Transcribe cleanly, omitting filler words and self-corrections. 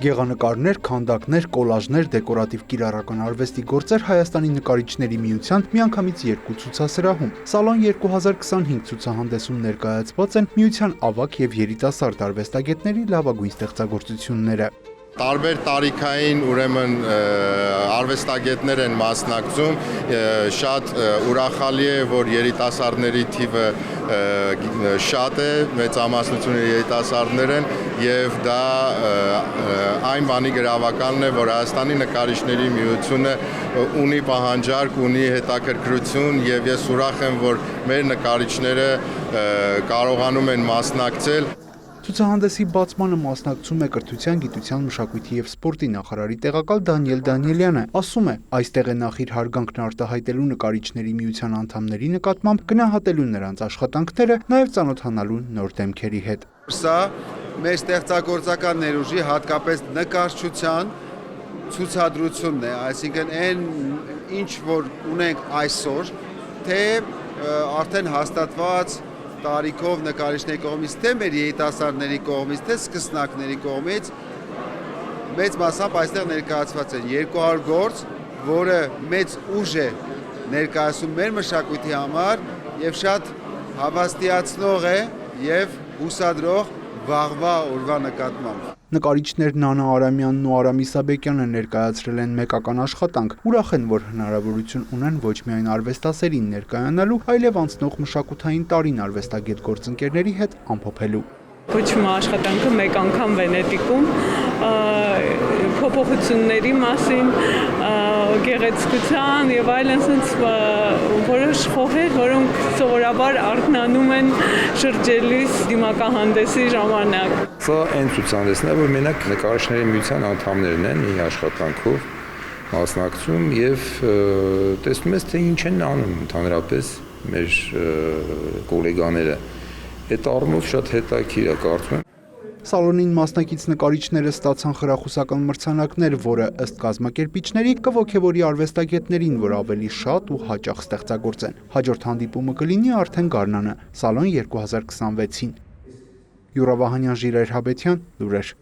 Գեղանկարներ, քանդակներ, կոլաժներ, դեկորատիվ կիրառական արվեստի գործեր Հայաստանի նկարիչների միության միանգամից 2 ցուցասրահում։ Սալոն 2025 ցուցահանդեսում ներկայացված են միության ավագ եւ երիտասարդ արվեստագետների լավագույն ստեղծագործությունները։ Տարբեր տարիքային ուրեմն արվեստագետներ են մասնակցում, շատ ուրախալի է, որ երիտասարդների թիվը շատ է, մեծամասնությունը երիտասարդներ են եւ դա այն բանի գրավականն է, որ Հայաստանի նկարիչների միությունը ունի պահանջարկ, ունի հետաքրքրություն եւ ես ուրախ եմ, որ մեր նկարիչները կարողանում են մասնակցել։ Ցուցահանդեսի բացմանը մասնակցում է Կրթության, Գիտության, Մշակույթի եւ Սպորտի նախարարի տեղակալ Դանիել Դանիելյանը, ասում է, այստեղ է նախ իր հարգանքն արտահայտելու նկարիչների միության անդամների նկատմամբ, գնահատելու նրանց աշխատանքները, նաեւ ծանոթանալու նոր դեմքերի հետ։ Սա մեր ստեղծագործական ներուժի, հատկապես նկարչության ցուցադրությունն է, այսինքն այն ինչ որ ունենք այսօր, թե արդեն հաստատված տարիքով նկարիչների կողմից, թե մեր երիտասարդների կողմից, թե սկսնակների կողմից մեծ մասամբ այստեղ ներկայացված են 200 գործ, որը մեծ ուժ է ներկայացում մեր մշակույթի համար եւ շատ հավաստիացնող է եւ հուսադրող վաղվա օրվա նկատմամբ։ Նկարիչներն Աննա Արամյանն ու Արամ Իսաբեկյանը ներկայացրել են մեկական աշխատանք, ուրախ են, որ հնարավորություն ունեն ոչ միայն արվեստասերին ներկայանալու, այլև անցնող մշակութային տարին արվեստագետ գործընկերների հետ ամփոփելու։ Կոչվում է աշխատանքը մեկ անգամ Վենետիկում, փոփոխությունների մասին, գեղեցկության եւ այլն որոշ խոհեր, որոնք սովորաբար արթնանում են շրջելիս դիմակահանդեսի ժամանակ։ Սա այն ցուցահանդեսն է, որ մենակ նկարիչների միության անդամներն են մի աշխատանքով մասնակցում եւ տեսնում ես, թե ինչ են անում ընդհանրապես մեր գոլեգաները։ Այդ առումով շատ հետաքրքիր է, կարծում եմ։ Սալոնին մասնակից նկարիչները ստացան խրախուսական մրցանակներ, որը ըստ կազմակերպիչների կողքեվորի արվեստագետներին, որ ավելի շատ ու հաճախ ստեղծագործեն։ Հաջորդ հանդիպումը կլինի արդեն գարնանը, Սալոն 2026-ին։ Յուրա Վահանյան, Ժիրայր Հաբետյան, լուրեր։